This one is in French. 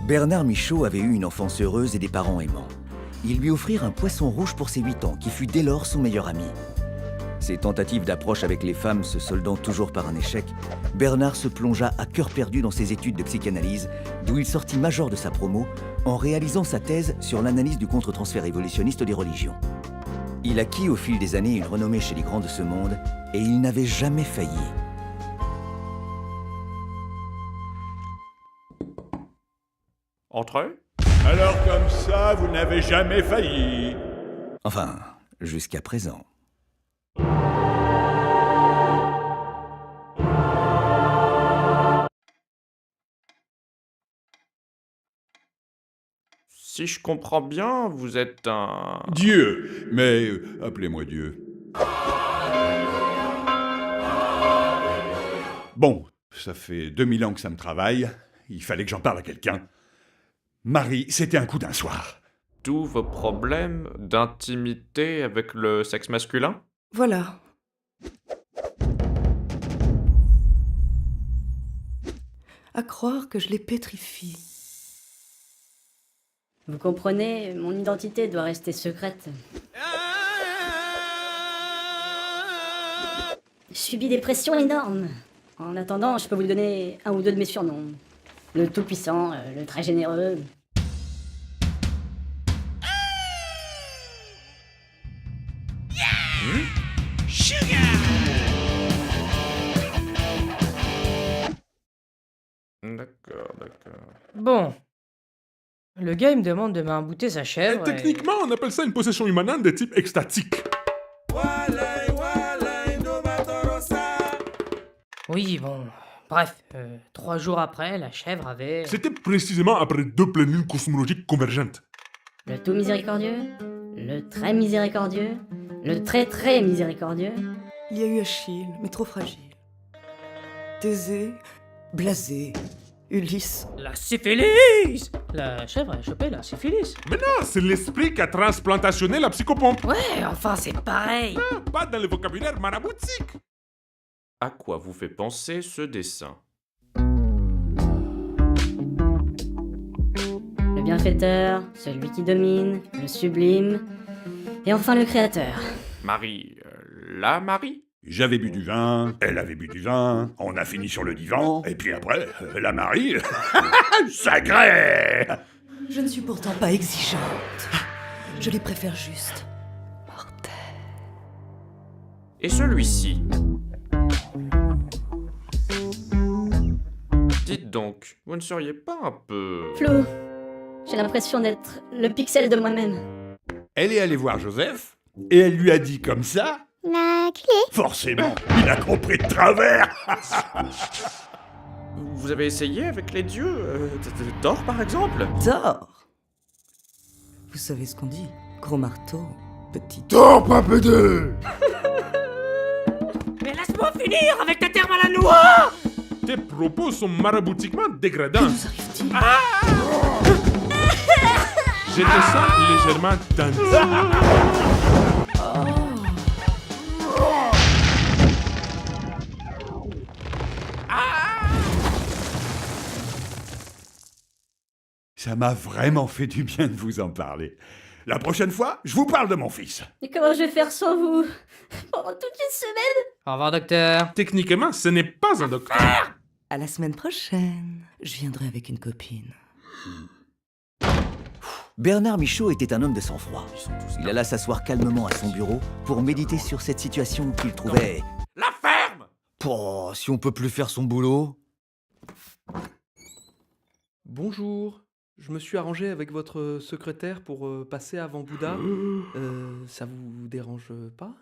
Bernard Michaud avait eu une enfance heureuse et des parents aimants. Ils lui offrirent un poisson rouge pour ses 8 ans, qui fut dès lors son meilleur ami. Ses tentatives d'approche avec les femmes se soldant toujours par un échec, Bernard se plongea à cœur perdu dans ses études de psychanalyse, d'où il sortit major de sa promo, en réalisant sa thèse sur l'analyse du contre-transfert évolutionniste des religions. Il acquit au fil des années une renommée chez les grands de ce monde, et il n'avait jamais failli. Entrez. Alors comme ça, vous n'avez jamais failli. Enfin, jusqu'à présent. Si je comprends bien, vous êtes un... Dieu, mais appelez-moi Dieu. Bon, ça fait 2000 ans que ça me travaille, il fallait que j'en parle à quelqu'un. Marie, c'était un coup d'un soir. Tous vos problèmes d'intimité avec le sexe masculin? Voilà. À croire que je les pétrifie. Vous comprenez, mon identité doit rester secrète. Je subis des pressions énormes. En attendant, je peux vous donner un ou deux de mes surnoms. Le tout-puissant, le très généreux. D'accord, d'accord. Bon. Le gars, il me demande de m'embouter sa chèvre. Techniquement, on appelle ça une possession humaine de type extatique. Oui, bon. Bref, 3 jours après, la chèvre avait... C'était précisément après 2 pleines lunes cosmologiques convergentes. Le tout miséricordieux, le très miséricordieux, le très très miséricordieux. Il y a eu Achille, mais trop fragile. Thésée, blasé. Ulysse. La syphilis! La chèvre a chopé la syphilis. Mais non, c'est l'esprit qui a transplantationné la psychopompe. Ouais, enfin, c'est pareil. Ah, pas dans le vocabulaire maraboutique. À quoi vous fait penser ce dessin? Le bienfaiteur, celui qui domine, le sublime, et enfin le créateur. Marie... la Marie? J'avais bu du vin, elle avait bu du vin, on a fini sur le divan, et puis après, la Marie... Sacré! Je ne suis pourtant pas exigeante. Je les préfère juste mortels. Et celui-ci? Dites donc, vous ne seriez pas un peu... Flou, j'ai l'impression d'être le pixel de moi-même. Elle est allée voir Joseph, et elle lui a dit comme ça... La clé. Forcément, il a compris de travers. Vous avez essayé avec les dieux Thor, par exemple? Thor. Vous savez ce qu'on dit? Gros marteau, petit... Thor, pas peu. Mais laisse-moi finir avec ta terme à la noix! Tes propos sont maraboutiquement dégradants. Que nous arrive-t-il? Je te sens légèrement tendu. Ça m'a vraiment fait du bien de vous en parler. La prochaine fois, je vous parle de mon fils. Mais comment je vais faire sans vous? Pendant toute une semaine? Au revoir, docteur. Techniquement, ce n'est pas un docteur. À la semaine prochaine. Je viendrai avec une copine. Bernard Michaud était un homme de sang-froid. Il alla s'asseoir calmement à son bureau pour méditer sur cette situation qu'il trouvait... La ferme! Oh, si on peut plus faire son boulot. Bonjour, je me suis arrangé avec votre secrétaire pour passer avant Bouddha. Ça vous dérange pas?